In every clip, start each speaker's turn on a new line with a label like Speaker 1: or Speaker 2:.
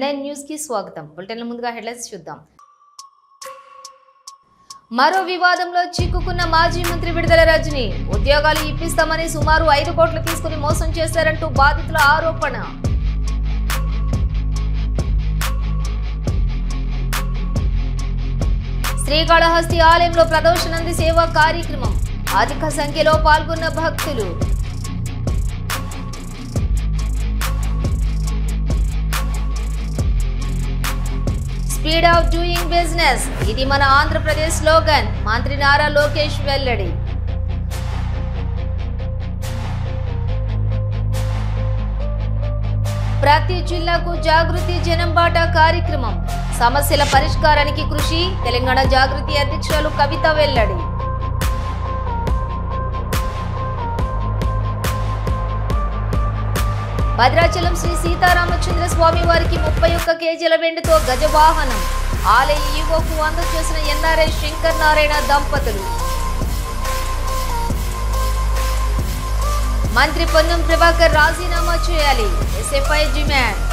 Speaker 1: i9 news కి స్వాగతం. బులెటిన్ల ముందుగా హెడ్లైన్స్ చూద్దాం. మరో వివాదంలో చిక్కుకున్న మాజీ మంత్రి విడుదల రజని. ఉద్యోగాలు ఇప్పిస్తామని సుమారు 5 కోట్లు తీసుకుని మోసం చేశారంటూ బాధితుల ఆరోపణ. శ్రీకాళహస్తి ఆలయంలో ప్రదోషనంది సేవా కార్యక్రమం. అధిక సంఖ్యలో పాల్గొన్న భక్తులు. స్పీడ్ ఆఫ్ డూయింగ్ బిజినెస్, ఇది మన ఆంధ్రప్రదేశ్ స్లోగన్. మంత్రి నారా లోకేష్ వెల్లడి. ప్రతి జిల్లాకు జాగృతి జనంబాట కార్యక్రమం. సమస్యల పరిష్కారానికి కృషి. తెలంగాణ జాగృతి అధ్యక్షురాలు కవిత వెల్లడి. భద్రాచలం శ్రీ సీతారామచంద్ర స్వామి వారికి 31 కేజీల వెండితో గజవాహనం. ఆలయ ఈవోకు అందజేసిన ఎన్ఆర్ఐ శంకర్ నారాయణ దంపతులు. మంత్రి పొన్నం ప్రభాకర్ రాజీనామా చేయాలి, ఎస్ఎఫ్ఐ డిమాండ్.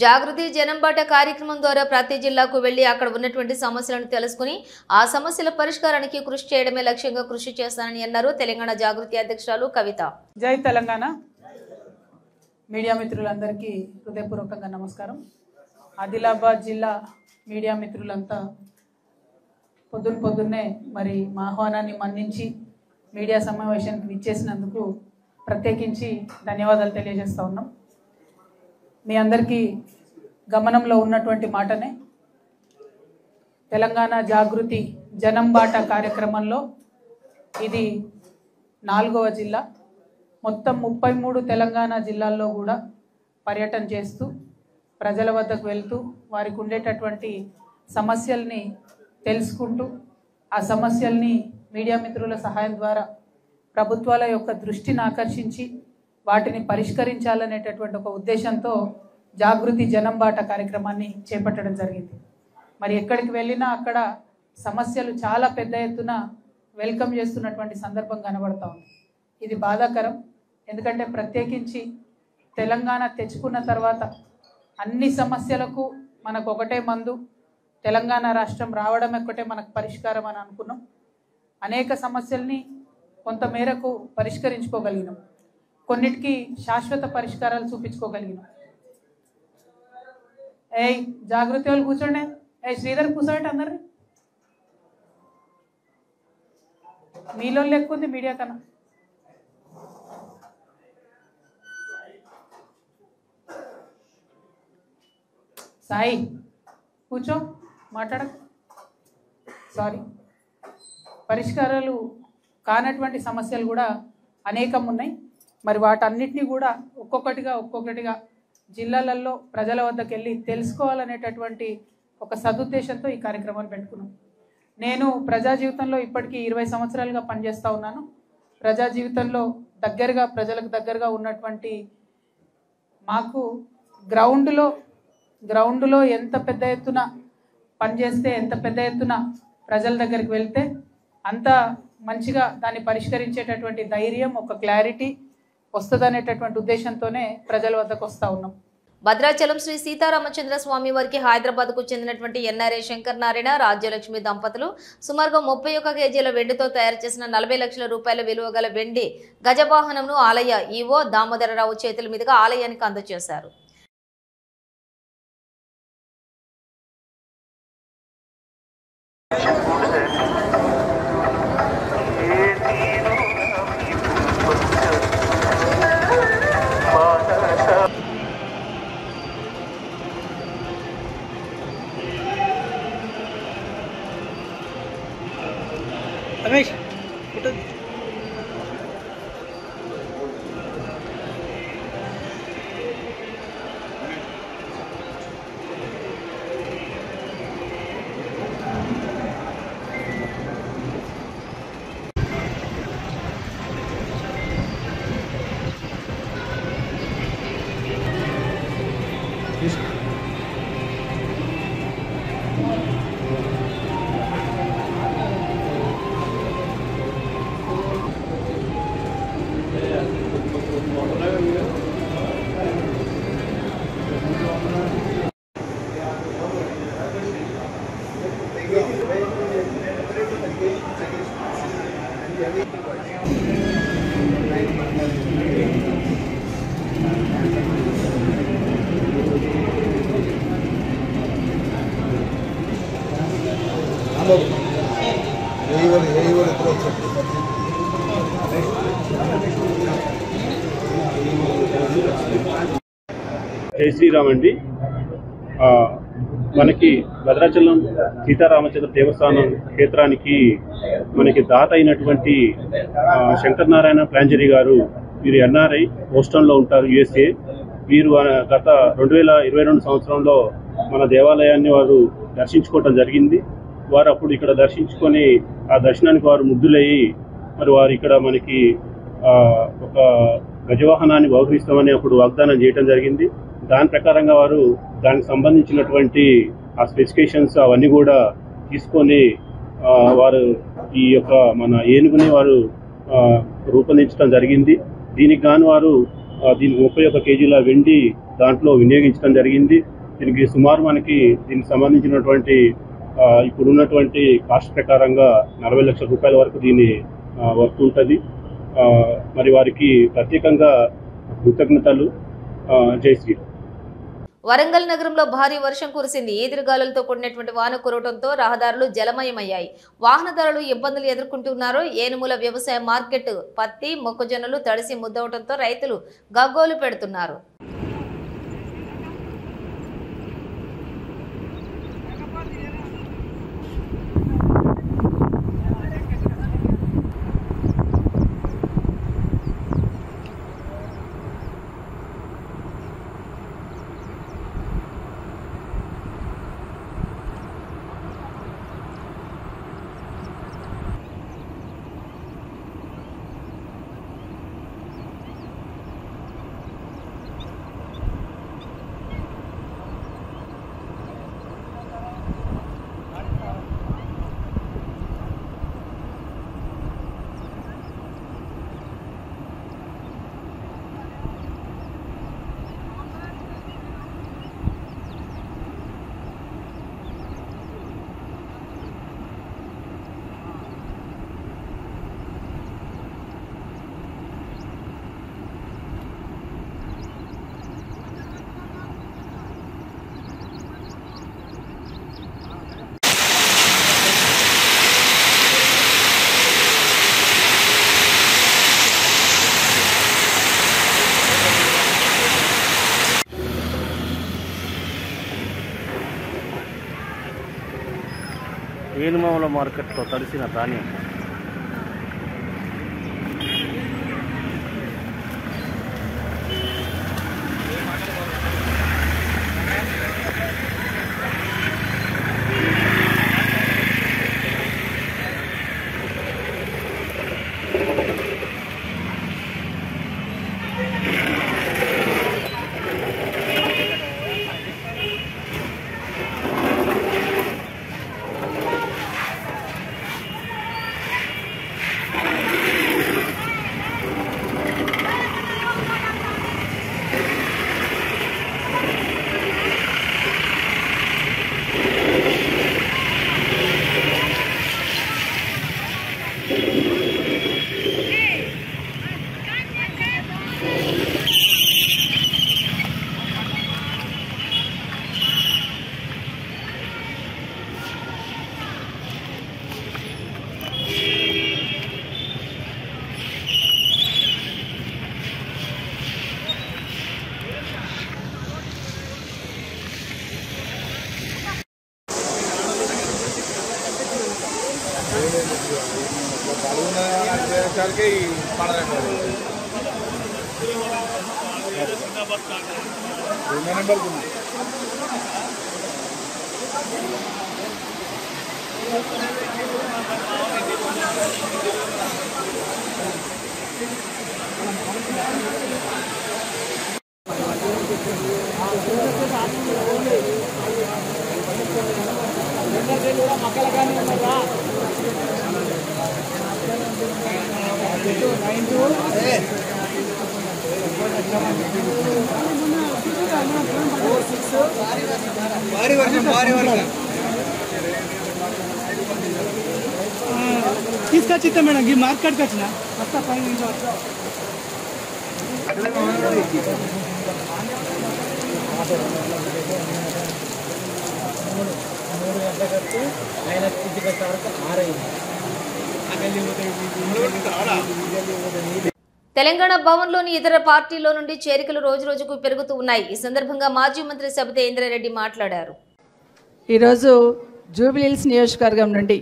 Speaker 1: జాగృతి జనంబాట కార్యక్రమం ద్వారా ప్రతి జిల్లాకు వెళ్లి అక్కడ ఉన్నటువంటి సమస్యలను తెలుసుకుని ఆ సమస్యల పరిష్కారానికి కృషి చేయడమే లక్ష్యంగా కృషి చేస్తానని అన్నారు తెలంగాణ జాగృతి అధ్యక్షురాలు కవిత.
Speaker 2: జై తెలంగాణ. మీడియా మిత్రులందరికీ హృదయపూర్వకంగా నమస్కారం. ఆదిలాబాద్ జిల్లా మీడియా మిత్రులంతా పొద్దున్నే మరి మా ఆహ్వానాన్ని మన్నించి మీడియా సమావేశానికి విచ్చేసినందుకు ప్రత్యేకించి ధన్యవాదాలు తెలియజేస్తూ ఉన్నాం. మీ అందరికీ గమనంలో ఉన్నటువంటి మాటనే, తెలంగాణ జాగృతి జనంబాట కార్యక్రమంలో ఇది 4వ జిల్లా. మొత్తం 33 తెలంగాణ జిల్లాల్లో కూడా పర్యటన చేస్తూ ప్రజల వద్దకు వెళ్తూ వారికి ఉండేటటువంటి సమస్యల్ని తెలుసుకుంటూ ఆ సమస్యల్ని మీడియా మిత్రుల సహాయం ద్వారా ప్రభుత్వాల యొక్క దృష్టిని ఆకర్షించి వాటిని పరిష్కరించాలనేటటువంటి ఒక ఉద్దేశంతో జాగృతి జనంబాట కార్యక్రమాన్ని చేపట్టడం జరిగింది. మరి ఎక్కడికి వెళ్ళినా అక్కడ సమస్యలు చాలా పెద్ద ఎత్తున వెల్కమ్ చేస్తున్నటువంటి సందర్భం కనబడతా ఉంది. ఇది బాధాకరం. ఎందుకంటే ప్రత్యేకించి తెలంగాణ తెచ్చుకున్న తర్వాత అన్ని సమస్యలకు మనకు ఒకటే మందు, తెలంగాణ రాష్ట్రం రావడం ఒక్కటే మనకు పరిష్కారం అని అనుకున్నాం. అనేక సమస్యల్ని కొంతమేరకు పరిష్కరించుకోగలిగినాం, కొన్నిటికి శాశ్వత పరిష్కారాలు చూపించుకోగలిగినాం. జాగృతి వాళ్ళు కూర్చోండి. శ్రీధర్ కూర్చోండి. అందరు మీలో లెక్కుంది మీడియా కన్నా. సాయి కూర్చో, మాట్లాడ. సారీ, పరిష్కారాలు కానటువంటి సమస్యలు కూడా అనేకం ఉన్నాయి. మరి వాటన్నిటినీ కూడా ఒక్కొక్కటిగా జిల్లాలలో ప్రజల వద్దకు వెళ్ళి తెలుసుకోవాలనేటటువంటి ఒక సదుద్దేశంతో ఈ కార్యక్రమాన్ని పెట్టుకున్నాం. నేను ప్రజా జీవితంలో ఇప్పటికీ 20 సంవత్సరాలుగా పనిచేస్తూ ఉన్నాను. ప్రజా జీవితంలో ప్రజలకు దగ్గరగా ఉన్నటువంటి మాకు గ్రౌండ్లో ఎంత పెద్ద ఎత్తున పనిచేస్తే, ఎంత పెద్ద ఎత్తున ప్రజల దగ్గరికి వెళ్తే అంత మంచిగా దాన్ని పరిష్కరించేటటువంటి ధైర్యం, ఒక క్లారిటీ వస్తుందనేటటువంటి ఉద్దేశంతోనే ప్రజల వద్దకు వస్తూ ఉన్నాం.
Speaker 1: భద్రాచలం శ్రీ సీతారామచంద్ర స్వామి వారికి హైదరాబాద్ కు చెందినటువంటి ఎన్ఆర్ఐ శంకర్ నారాయణ రాజ్యలక్ష్మి దంపతులు సుమారుగా 31 కేజీల వెండితో తయారు చేసిన 40 లక్షల రూపాయల విలువ గల వెండి గజవాహనంను ఆలయ ఈవో దామోదరరావు చేతుల మీదుగా ఆలయానికి అందజేశారు.
Speaker 3: రమేష్ జై శ్రీరామ్ అండి. మనకి భద్రాచలం సీతారామచంద్ర దేవస్థానం క్షేత్రానికి మనకి దాత అయినటువంటి శంకర్ నారాయణ ప్లాంజరీ గారు, వీరు ఎన్ఆర్ఐ, బోస్టన్లో ఉంటారు, యుఎస్ఏ. వీరు గత 2022 సంవత్సరంలో మన దేవాలయాన్ని వారు దర్శించుకోవటం జరిగింది. వారు అప్పుడు ఇక్కడ దర్శించుకొని ఆ దర్శనానికి వారు ముగ్ధులయ్యి మరి వారు ఇక్కడ మనకి ఒక గజవాహనాన్ని బహుకరిస్తామని అప్పుడు వాగ్దానం చేయడం జరిగింది. దాని ప్రకారంగా వారు దానికి సంబంధించినటువంటి ఆ స్పెసిఫికేషన్స్ అవన్నీ కూడా తీసుకొని వారు ఈ యొక్క మన ఏనుగుని వారు రూపొందించడం జరిగింది. దీనికి గాను వారు దీనికి 31 కేజీల వెండి దాంట్లో వినియోగించడం జరిగింది. దీనికి సుమారు మనకి దీనికి సంబంధించినటువంటి ఇప్పుడున్నటువంటి కాస్ట్ ప్రకారంగా 40 లక్షల రూపాయల వరకు దీని వర్త్ ఉంటుంది. మరి వారికి ప్రత్యేకంగా కృతజ్ఞతలు. జై శ్రీరామ్.
Speaker 1: వరంగల్ నగరంలో భారీ వర్షం కురిసింది. ఈదురుగాలులతో కూడినటువంటి వాన కురవడంతో రహదారులు జలమయమయ్యాయి. వాహనదారులు ఇబ్బందులు ఎదుర్కొంటున్నారు. ఏనుముల వ్యవసాయ మార్కెట్ పత్తి, మొక్కజొన్నలు తడిసి ముద్దవడంతో రైతులు గగ్గోలు పెడుతున్నారు.
Speaker 4: ఏనుమావుల మార్కెట్లో తడిసిన ధాన్యం.
Speaker 5: తీసుకొచ్చిద్దాం మేడం, ఈ మార్కెట్కి వచ్చిన వస్తా పైన
Speaker 6: కడితే ఆయన స్థితిగత వరకు మారైంది.
Speaker 1: తెలంగాణ భవన్లోని ఇతర పార్టీలో నుండి చేరికలు రోజు రోజుకు పెరుగుతూ ఉన్నాయి. ఈ సందర్భంగా మాజీ మంత్రి సబితా ఇంద్రారెడ్డి మాట్లాడారు.
Speaker 7: ఈరోజు జూబ్లీహిల్స్ నియోజకవర్గం నుండి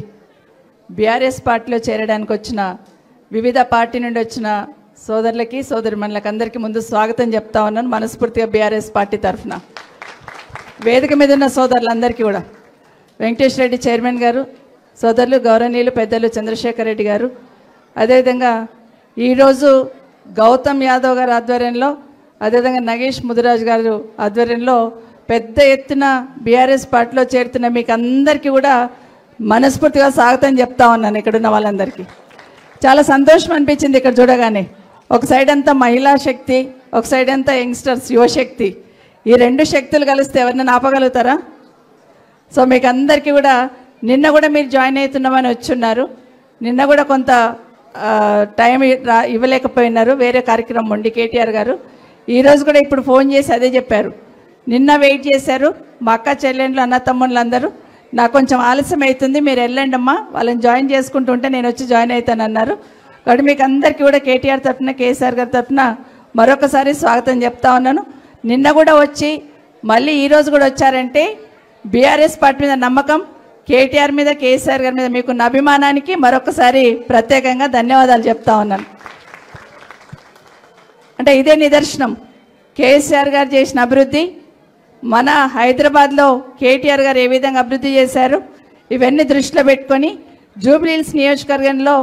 Speaker 7: బీఆర్ఎస్ పార్టీలో చేరడానికి వచ్చిన వివిధ పార్టీ నుండి వచ్చిన సోదరులకి సోదరిమణులకు అందరికీ ముందు స్వాగతం చెప్తా ఉన్నాను మనస్ఫూర్తిగా బీఆర్ఎస్ పార్టీ తరఫున. వేదిక మీద ఉన్న సోదరులందరికీ కూడా వెంకటేష్ రెడ్డి చైర్మన్ గారు, సోదరులు గౌరవనీయులు పెద్దలు చంద్రశేఖర్ రెడ్డి గారు, అదేవిధంగా ఈరోజు గౌతమ్ యాదవ్ గారి ఆధ్వర్యంలో, అదేవిధంగా నగేష్ ముదిరాజ్ గారు ఆధ్వర్యంలో పెద్ద ఎత్తున బీఆర్ఎస్ పార్టీలో చేరుతున్న మీకు అందరికీ కూడా మనస్ఫూర్తిగా స్వాగతం చెప్తా ఉన్నాను. ఇక్కడ ఉన్న వాళ్ళందరికీ చాలా సంతోషం అనిపించింది ఇక్కడ చూడగానే. ఒక సైడ్ అంతా మహిళా శక్తి, ఒక సైడ్ అంతా యంగ్స్టర్స్ యువశక్తి. ఈ రెండు శక్తులు కలిస్తే ఎవరినైనా ఆపగలుగుతారా? సో మీకు అందరికీ కూడా నిన్న కూడా మీరు జాయిన్ అవుతున్నామని వచ్చున్నారు. నిన్న కూడా కొంత టైం ఇవ్వలేకపోయినారు, వేరే కార్యక్రమం ఉండి కేటీఆర్ గారు. ఈరోజు కూడా ఇప్పుడు ఫోన్ చేసి అదే చెప్పారు. నిన్న వెయిట్ చేశారు మా అక్క చెల్లెండ్లు అన్న తమ్ముళ్ళు అందరూ. నాకు కొంచెం ఆలస్యం అవుతుంది, మీరు వెళ్ళండి అమ్మా, వాళ్ళని జాయిన్ చేసుకుంటుంటే నేను వచ్చి జాయిన్ అవుతాను అన్నారు. కాబట్టి మీకు అందరికీ కూడా కేటీఆర్ తరఫున కేసీఆర్ గారి తరఫున మరొకసారి స్వాగతం చెప్తా ఉన్నాను. నిన్న కూడా వచ్చి మళ్ళీ ఈరోజు కూడా వచ్చారంటే బీఆర్ఎస్ పార్టీ మీద నమ్మకం, కేటీఆర్ మీద కేసీఆర్ గారి మీద మీకున్న అభిమానానికి మరొకసారి ప్రత్యేకంగా ధన్యవాదాలు చెప్తా ఉన్నాను. అంటే ఇదే నిదర్శనం కేసీఆర్ గారు చేసిన అభివృద్ధి, మన హైదరాబాద్లో కేటీఆర్ గారు ఏ విధంగా అభివృద్ధి చేశారు, ఇవన్నీ దృష్టిలో పెట్టుకొని జూబ్లీహిల్స్ నియోజకవర్గంలో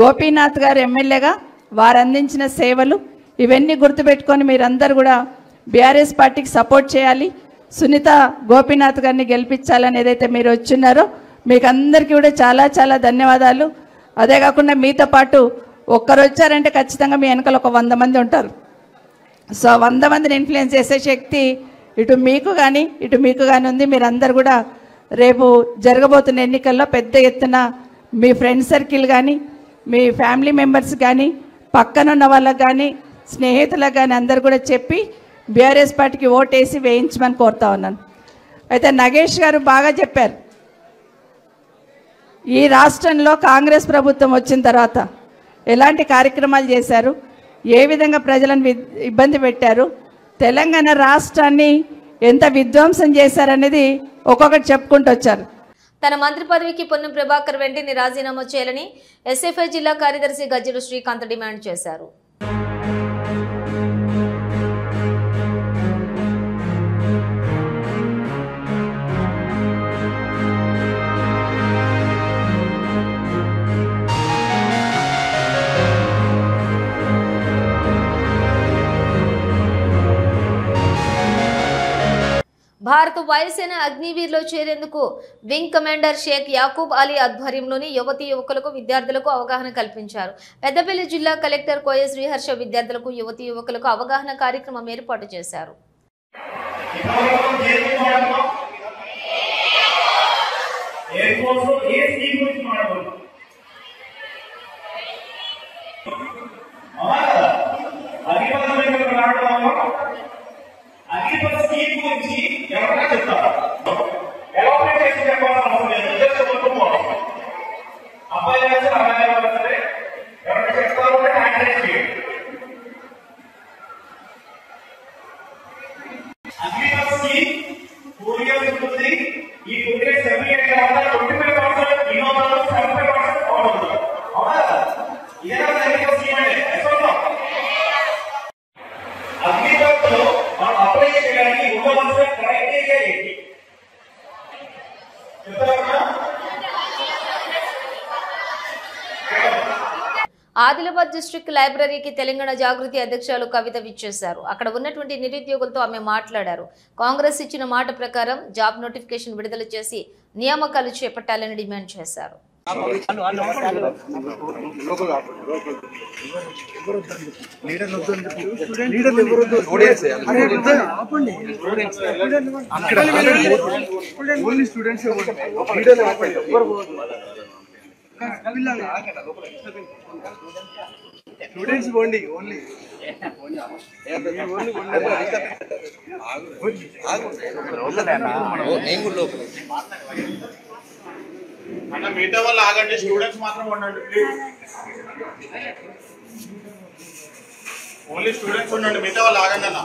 Speaker 7: గోపీనాథ్ గారు ఎమ్మెల్యేగా వారు అందించిన సేవలు ఇవన్నీ గుర్తుపెట్టుకొని మీరందరూ కూడా బీఆర్ఎస్ పార్టీకి సపోర్ట్ చేయాలి, సునీత గోపీనాథ్ గారిని గెలిపించాలని ఏదైతే మీరు వచ్చిన్నారో మీకు అందరికీ కూడా చాలా చాలా ధన్యవాదాలు. అదే కాకుండా మీతో పాటు ఒక్కరు వచ్చారంటే ఖచ్చితంగా మీ వెనకాల ఒక 100 మంది ఉంటారు. సో 100 మందిని ఇన్ఫ్లుయెన్స్ చేసే శక్తి ఇటు మీకు కానీ ఉంది. మీరందరూ కూడా రేపు జరగబోతున్న ఎన్నికల్లో పెద్ద ఎత్తున మీ ఫ్రెండ్ సర్కిల్ కానీ, మీ ఫ్యామిలీ మెంబర్స్ కానీ, పక్కనున్న వాళ్ళకి కానీ, స్నేహితులకు కానీ అందరు కూడా చెప్పి బీఆర్ఎస్ పార్టీకి ఓటేసి వేయించమని కోరుతా ఉన్నాను. అయితే నగేష్ గారు బాగా చెప్పారు, ఈ రాష్ట్రంలో కాంగ్రెస్ ప్రభుత్వం వచ్చిన తర్వాత ఎలాంటి కార్యక్రమాలు చేశారు, ఏ విధంగా ప్రజలను ఇబ్బంది పెట్టారు, తెలంగాణ రాష్ట్రాన్ని ఎంత విధ్వంసం చేశారనేది ఒక్కొక్కటి చెప్పుకుంటూ వచ్చారు.
Speaker 1: తన మంత్రి పదవికి పొన్నం ప్రభాకర్ వెంటనే రాజీనామా చేయాలని ఎస్ఎఫ్ఐ జిల్లా కార్యదర్శి గజ్జల శ్రీకాంత్ డిమాండ్ చేశారు. భారత వాయుసేన అగ్నివీర్లో చేరేందుకు వింగ్ కమాండర్ షేక్ యాకూబ్ అలీ ఆధ్వర్యంలోని యువతీ యువకులకు విద్యార్థులకు అవగాహన కల్పించారు. పెద్దపల్లి జిల్లా కలెక్టర్ కోయ శ్రీహర్ష విద్యార్థులకు యువతీ యువకులకు అవగాహన కార్యక్రమం ఏర్పాటు చేశారు.
Speaker 8: అగ్రికల్చర్ స్కీమ్ గురించి ఎవరైనా చెప్తారు, ఎలాబరేట్ చేసి చెప్పాల్సిన అవసరం లేదు. జస్ట్ కొట్టుకోవాలి, అబ్బాయి అబ్బాయి సరే ఎవరైనా చెప్తారు అంటే హ్యాండ్ చేయండి. అగ్రికల్చర్ స్కీమ్ 4 years ఉంటుంది. ఈ 4 years సర్టిఫికేట్ కావాలా 25% ఇన్నోవాలో 75% అవుతుంది. అవునా? ఇదే అగ్రికల్చర్ స్కీమ్ అంటే అగ్రికల్చర్ మనం అప్లై చేయడానికి ఉండవలసిన క్రైటీరియా ఏంటి చెప్తారా?
Speaker 1: ఆదిలాబాద్ డిస్ట్రిక్ట్ లైబ్రరీకి తెలంగాణ జాగృతి అధ్యక్షులు కవిత విచ్చేశారు. అక్కడ ఉన్నటువంటి నిరుద్యోగులతో ఆమె మాట్లాడారు. కాంగ్రెస్ ఇచ్చిన మాట ప్రకారం జాబ్ నోటిఫికేషన్ విడుదల చేసి నియామకాలు చేపట్టాలని డిమాండ్ చేశారు.
Speaker 5: స్టూడెంట్స్ పోండి ఓన్లీ
Speaker 8: అన్న మిగతా వాళ్ళు ఆగండి, స్టూడెంట్స్ మాత్రం ఉండండి ప్లీజ్. ఓన్లీ స్టూడెంట్స్ ఉండండి, మిగతా వాళ్ళు ఆగండి అన్న.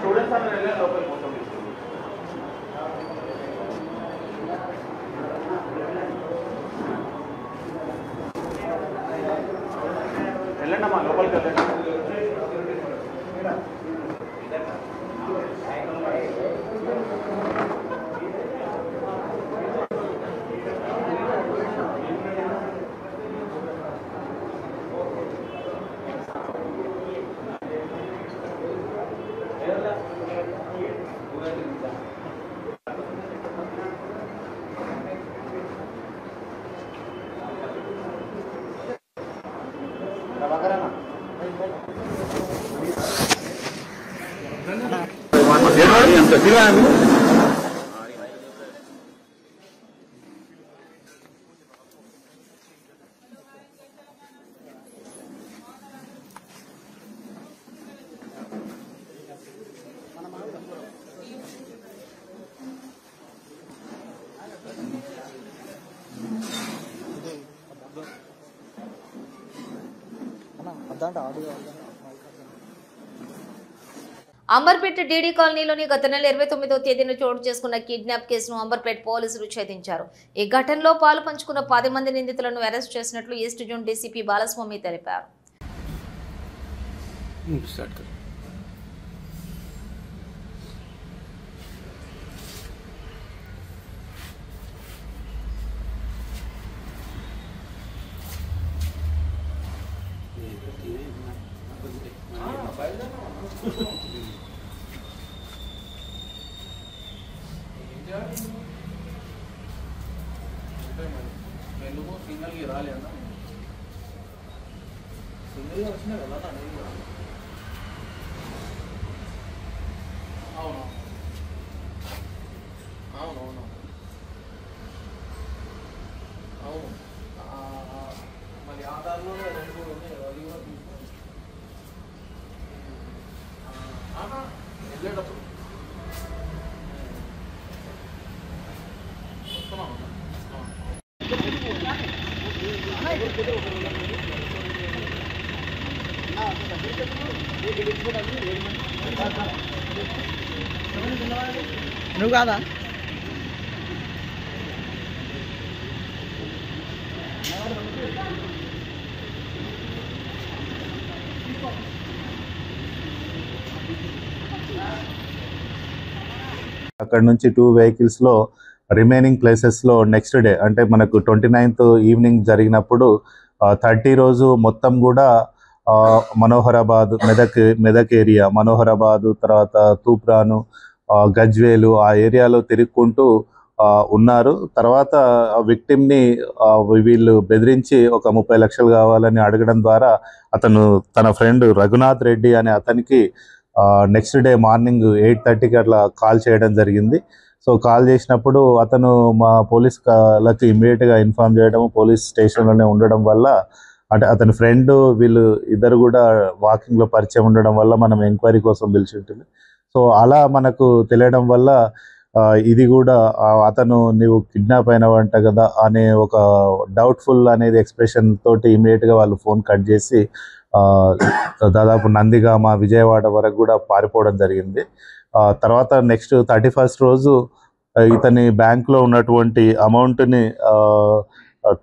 Speaker 8: స్టూడెంట్స్ అన్న వెళ్ళే లోపలికి మొత్తం వెళ్ళండి అమ్మా, లోపలికి వెళ్ళండి.
Speaker 1: అంబర్పేట డీడీ కాలనీలోని గత నెల 29వ తేదీన చోటు చేసుకున్న కిడ్నాప్ కేసును అంబర్పేట పోలీసులు ఛేదించారు. ఈ ఘటనలో పాలు పంచుకున్న 10 మంది నిందితులను అరెస్ట్ చేసినట్లు ఈస్ట్ జోన్ డీసీపీ బాలస్వామి తెలిపారు.
Speaker 6: సిగ్నల్కి రాలే అన్న, సిగ్నల్ వచ్చినా కదా అవును అవునవును అవును. మరి ఆధార్లో 2 ఉన్నాయి, అది కూడా తీసుకొని వెళ్ళేటప్పుడు వస్తున్నాం.
Speaker 9: నువ్వు కాదా
Speaker 10: అక్కడ నుంచి 2 వెహికల్స్లో రిమైనింగ్ ప్లేసెస్లో నెక్స్ట్ డే అంటే మనకు 29th ఈవినింగ్ జరిగినప్పుడు 30 రోజు మొత్తం కూడా మనోహరాబాద్ మెదక్ ఏరియా, మనోహరాబాదు తర్వాత తూప్రాను, గజ్వేలు ఆ ఏరియాలో తిరుగుకుంటూ ఉన్నారు. తర్వాత విక్టిమ్ని వీళ్ళు బెదిరించి ఒక 30 లక్షలు కావాలని అడగడం ద్వారా అతను తన ఫ్రెండ్ రఘునాథ్ రెడ్డి అనే అతనికి నెక్స్ట్ డే మార్నింగ్ 8:30కి అట్లా కాల్ చేయడం జరిగింది. సో కాల్ చేసినప్పుడు అతను మా పోలీసులకు ఇమ్మీడియట్గా ఇన్ఫార్మ్ చేయడం, పోలీస్ స్టేషన్లోనే ఉండడం వల్ల అంటే అతని ఫ్రెండ్ వీళ్ళు ఇద్దరు కూడా వాకింగ్లో పరిచయం ఉండడం వల్ల మనం ఎంక్వైరీ కోసం పిలిచి ఉంటుంది. సో అలా మనకు తెలియడం వల్ల ఇది కూడా అతను నీవు కిడ్నాప్ అయినవంట కదా అనే ఒక డౌట్ఫుల్ అనేది ఎక్స్ప్రెషన్ తోటి ఇమీడియట్గా వాళ్ళు ఫోన్ కట్ చేసి దాదాపు నందిగామ, విజయవాడ వరకు కూడా పారిపోవడం జరిగింది. తర్వాత నెక్స్ట్ 31st రోజు ఇతని బ్యాంక్లో ఉన్నటువంటి అమౌంట్ని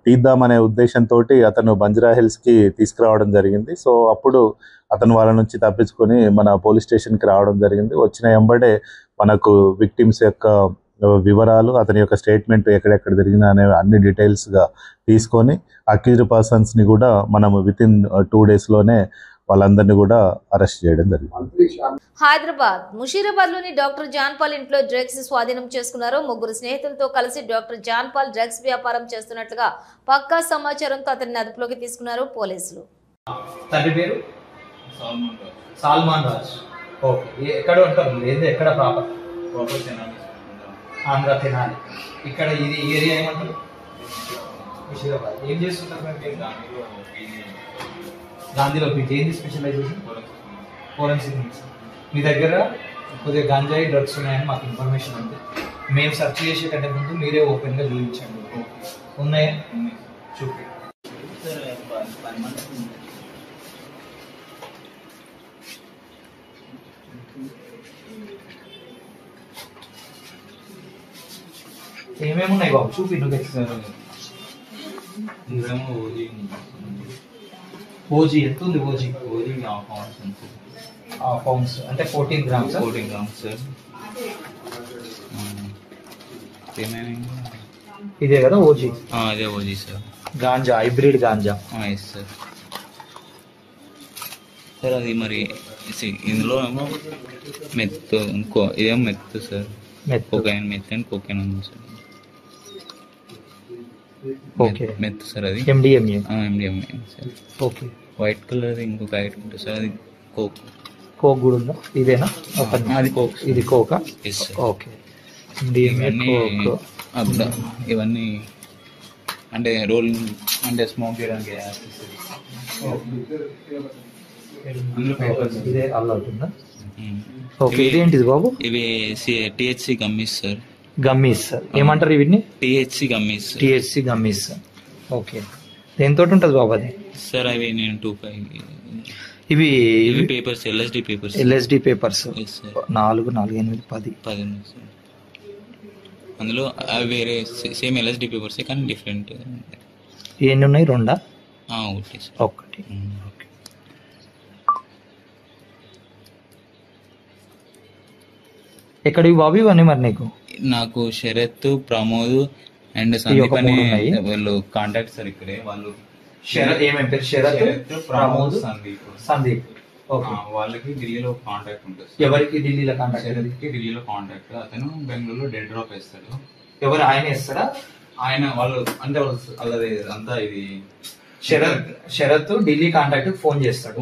Speaker 10: తీద్దామనే ఉద్దేశంతో అతను బంజారా హిల్స్కి తీసుకురావడం జరిగింది. సో అప్పుడు అతను వాళ్ళ నుంచి తప్పించుకొని మన పోలీస్ స్టేషన్కి రావడం జరిగింది. వచ్చిన వెంబడే మనకు విక్టిమ్స్ యొక్క వివరాలు, అతని యొక్క స్టేట్మెంట్ ఎక్కడెక్కడ జరిగినా అనే అన్ని డీటెయిల్స్గా తీసుకొని అక్యూజ్డ్ పర్సన్స్ని కూడా మనం వితిన్ 2 డేస్లోనే వాళ్ళందరినీ కూడా అరెస్ట్ చేయడం జరిగింది.
Speaker 1: హైదరాబాద్ ముషీరాబాద్లోని డాక్టర్ జాన్పాల్ ఇంట్లో డ్రగ్స్ స్వాధీనం చేసుకున్నారు. ముగ్గురు స్నేహితులతో కలిసి డాక్టర్ జాన్పాల్ డ్రగ్స్ వ్యాపారం చేస్తున్నట్లుగా పక్కా సమాచారంతో అతన్ని అదుపులోకి తీసుకున్నారు పోలీసులు.
Speaker 9: తండ్రి పేరు సాల్మాన్ రాజ్. ఓకే, ఎక్కడ ఉంటారు మీరు? ఎక్కడ ప్రాపర్? ఆంధ్ర తెనాలి. ఇక్కడ ఇది ఏరియా ఏమంటారు? ముషీరాబాద్. ఏం చేస్తుంటారు మీరు? గాంధీలో పీజీ. ఏంది స్పెషలైజేషన్? Forensic medicine. మీ దగ్గర కొద్దిగా గంజాయి డ్రగ్స్ ఉన్నాయని మాకు ఇన్ఫర్మేషన్ ఉంది. మేము సెర్చ్ చేసే కంటే ముందు మీరే ఓపెన్గా చూపించండి. ఉన్నాయా? చూపి. ఏమేమి ఉన్నాయి బాబు? చూపి. ఓజీ ఎంత ఉంది? ఓజీ పౌండ్స్ అంటే 14 గ్రామ్స్.
Speaker 11: 14 grams sir.
Speaker 9: ఇదే కదా ఓజీ?
Speaker 11: అదే ఓజీ సార్.
Speaker 9: గాంజా, హైబ్రిడ్ గాంజా.
Speaker 11: Yes sir. సార్ అది మరి ఇందులో ఏమో మెత్తు, ఇంకో ఇదేమో meth sir. Cocaine, meth and cocaine ఉంది సార్.
Speaker 9: Okay,
Speaker 11: meth sir. అది
Speaker 9: MDMA
Speaker 11: sir.
Speaker 9: Okay.
Speaker 11: White colour ఇంకొక ఐటమ్ ఉంటుంది సార్, అది కోక్.
Speaker 9: కోక్ కూడా ఉందా? ఇదేనా?
Speaker 11: అది కోక్.
Speaker 9: ఇది కోకా?
Speaker 11: Yes sir.
Speaker 9: Okay. MDMA, coke.
Speaker 11: ఇవన్నీ అంటే రోల్ అంటే స్మోక్ చేయడానికి.
Speaker 9: ఇదే అల్లా అవుతుందా? ఓకే. ఇదేంటిది బాబు?
Speaker 11: ఇవి THC gummies sir.
Speaker 9: Gummies sir. ఏమంటారు వీటిని?
Speaker 11: THC gummies.
Speaker 9: THC gummies. Okay. దేంతో ఉంటుంది బాబు అది?
Speaker 11: సార్ అవి నేను 25
Speaker 9: ఇవి
Speaker 11: papers, LSD papers.
Speaker 9: LSD papers 4, 4, 8, 10
Speaker 11: sir. అందులో అవి వేరే సేమ్ ఎల్ఎస్డి పేపర్స్ కానీ డిఫరెంట్.
Speaker 9: ఎన్ని ఉన్నాయి? 2?
Speaker 11: ఒకటి సార్.
Speaker 9: ఒకటి. ఎక్కడివి బాబు ఇవన్నీ మరి నీకు?
Speaker 11: నాకు శరత్, ప్రమోద్ అండ్ సందీప్ అని వాళ్ళు కాంటాక్ట్ సార్. ఇక్కడే వాళ్ళు.
Speaker 9: ఏమేమి పేరు? శరత్, ప్రమోద్, సందీప్.
Speaker 11: వాళ్ళకి ఢిల్లీలో కాంటాక్ట్ ఉంటుంది.
Speaker 9: ఎవరికి ఢిల్లీలో కాంటాక్ట్?
Speaker 11: శరత్కి ఢిల్లీలో కాంటాక్ట్. అతను బెంగళూరులో డెడ్ డ్రాప్ వేస్తాడు.
Speaker 9: ఎవరు? ఆయన వేస్తాడా?
Speaker 11: ఆయన వాళ్ళు అంటే వాళ్ళది అంతా ఇది.
Speaker 9: శరత్ ఢిల్లీ కాంటాక్ట్ ఫోన్ చేస్తాడు.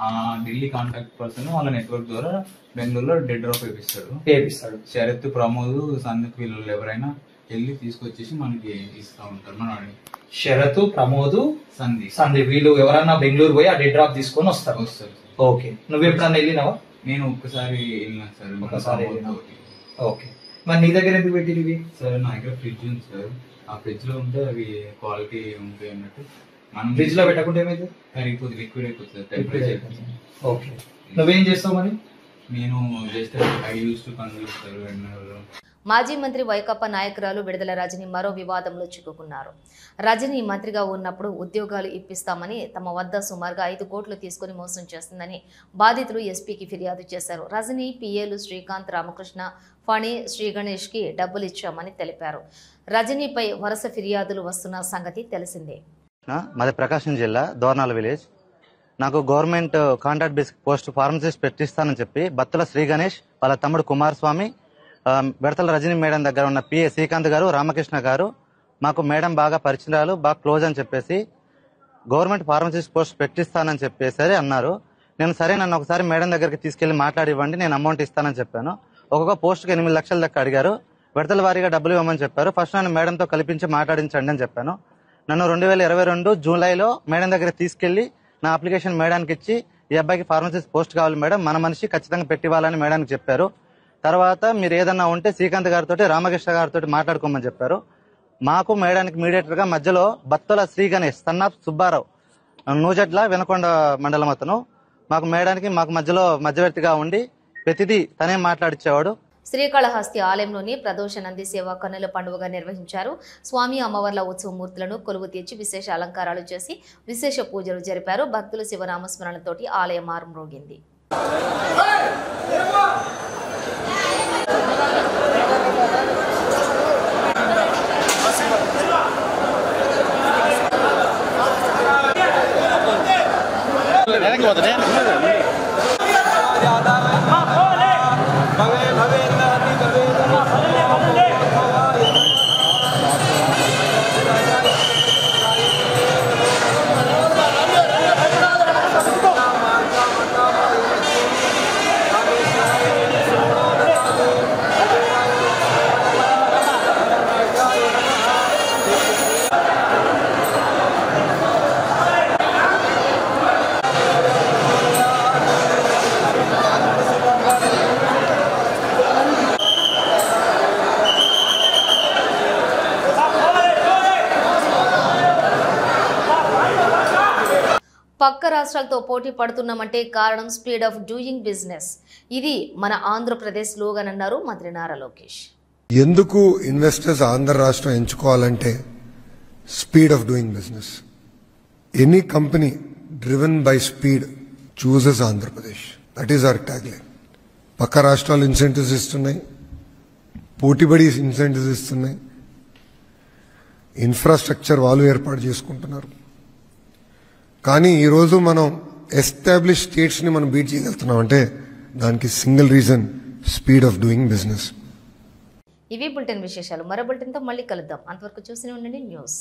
Speaker 11: ఆ ఢిల్లీ కాంటాక్ట్ పర్సన్ వాళ్ళ నెట్వర్క్ ద్వారా బెంగళూరులో డెడ్ డ్రాప్ వేపిస్తాడు. శరత్, ప్రమోద్, సందీప్ వీళ్ళు ఎవరైనా వెళ్ళి తీసుకొచ్చేసి మనకి ఇస్తా ఉంటారు. మనం
Speaker 9: శరత్, ప్రమోద్, సందీప్ వీళ్ళు ఎవరైనా బెంగళూరు పోయి ఆ డెడ్ డ్రాప్ తీసుకొని వస్తారు. ఓకే. నువ్వు ఎప్పుడన్నా వెళ్ళినావా?
Speaker 11: నేను ఒక్కసారి వెళ్ళినా సార్.
Speaker 9: ఒకసారి. ఓకే. మరి నీ దగ్గర ఎందుకు పెట్టిరు ఇవి?
Speaker 11: సార్ నా దగ్గర ఫ్రిడ్జ్ ఉంది సార్. ఆ ఫ్రిడ్జ్ లో ఉంటే అవి క్వాలిటీ ఉంటాయి అన్నట్టు. మనం
Speaker 9: ఫ్రిడ్జ్ లో పెట్టకుంటే ఏమైతే
Speaker 11: కరిగిపోతుంది, లిక్విడ్ అయిపోతుంది టెంపరేచర్.
Speaker 9: ఓకే. నువ్వేం చేస్తావు మరి?
Speaker 11: నేను just I use to convert sir.
Speaker 1: మాజీ మంత్రి వైకాపా నాయకురాలు విడుదల రజని మరో వివాదంలో చిక్కుకున్నారు. రజని మంత్రిగా ఉన్నప్పుడు ఉద్యోగాలు ఇప్పిస్తామని తమ వద్ద సుమారుగా 5 కోట్లు తీసుకుని మోసం చేస్తుందని బాధితులు ఎస్పీకి ఫిర్యాదు చేశారు. రజని పిఏలు శ్రీకాంత్, రామకృష్ణ, ఫణి, శ్రీగణేష్కి డబ్బులు ఇచ్చామని తెలిపారు. రజనీపై వరుస ఫిర్యాదులు వస్తున్న సంగతి తెలిసిందే.
Speaker 12: మాది ప్రకాశం జిల్లా దోర్నాల విలేజ్. నాకు government contract basic post pharmacist పెట్టిస్తానని చెప్పి బత్తుల శ్రీగణేష్, వాళ్ళ తమ్ముడు కుమారస్వామి, బెడతల రజనీ మేడం దగ్గర ఉన్న పిఏ శ్రీకాంత్ గారు, రామకృష్ణ గారు మాకు మేడం బాగా పరిచయాలు, బాగా క్లోజ్ అని చెప్పేసి గవర్నమెంట్ ఫార్మసిస్ట్ పోస్ట్ పెట్టిస్తానని చెప్పేసి అన్నారు. నేను సరే నన్ను ఒకసారి మేడం దగ్గరికి తీసుకెళ్లి మాట్లాడివ్వండి, నేను అమౌంట్ ఇస్తానని చెప్పాను. ఒక్కొక్క పోస్ట్కి 8 లక్షల దాకా అడిగారు. విడతల వారీగా డబ్బులు ఇవ్వమని చెప్పారు. ఫస్ట్ నన్ను మేడంతో కల్పించి మాట్లాడించండి అని చెప్పాను. నన్ను 2022 జూలైలో మేడం దగ్గర తీసుకెళ్లి నా అప్లికేషన్ మేడానికి ఇచ్చి, ఈ అబ్బాయికి ఫార్మసిస్ట్ పోస్ట్ కావాలి మేడం, మన మనిషి ఖచ్చితంగా పెట్టివ్వాలని మేడానికి చెప్పారు. తర్వాత మీరు ఏదన్నా ఉంటే శ్రీకాంత్ గారితో, రామకృష్ణ గారితో మాట్లాడుకోమని చెప్పారు. మాకు మేడానికి మీడియేటర్ గా మధ్యలో బత్తుల శ్రీ గణేష్, సన్నాఫ్ సుబ్బారావు, నూజడ్ల వెనకొండ మండలం అతను, మాకు మేడానికి మాకు మధ్యలో మధ్యవర్తిగా ఉండి ప్రతిదీ తనే మాట్లాడిచ్చేవాడు.
Speaker 1: శ్రీకాళహస్తి ఆలయంలోని ప్రదోష నంది సేవ కన్నుల పండుగగా నిర్వహించారు. స్వామి అమ్మవార్ల ఉత్సవమూర్తులను కొలువు తీర్చి విశేష అలంకారాలు చేసి విశేష పూజలు జరిపారు. భక్తులు శివనామస్మరణతోటి ఆలయం మారుమ్రోగింది. పక్క రాష్ట్రాలతో పోటీ పడుతున్నామంటే కారణం స్పీడ్ ఆఫ్ డూయింగ్ బిజినెస్. ఇది మన ఆంధ్రప్రదేశ్ స్లోగన్ అన్నారు మంత్రి నారా లోకేష్.
Speaker 13: ఎందుకు ఇన్వెస్టర్స్ ఆంధ్ర రాష్ట్రం ఎంచుకోవాలంటే speed of doing business. Any company driven by speed chooses Andhra Pradesh. That is our tag line. పక్క రాష్ట్రాలు ఇన్సెంటివ్స్ ఇస్తున్నాయి, పోటీపడి ఇన్సెంటివ్స్ ఇస్తున్నాయి, ఇన్ఫ్రాస్ట్రక్చర్ వాళ్ళు ఏర్పాటు చేసుకుంటున్నారు. కానీ ఈరోజు మనం ఎస్టాబ్లిష్ స్టేట్స్ని మనం బీట్ చేయగలుగుతున్నాం అంటే దానికి single reason speed of doing business.
Speaker 1: ఇవి బులెటిన్ విశేషాలు. మరో బులెటిన్తో మళ్ళీ కలుద్దాం. అంతవరకు చూస్తూనే ఉండండి న్యూస్.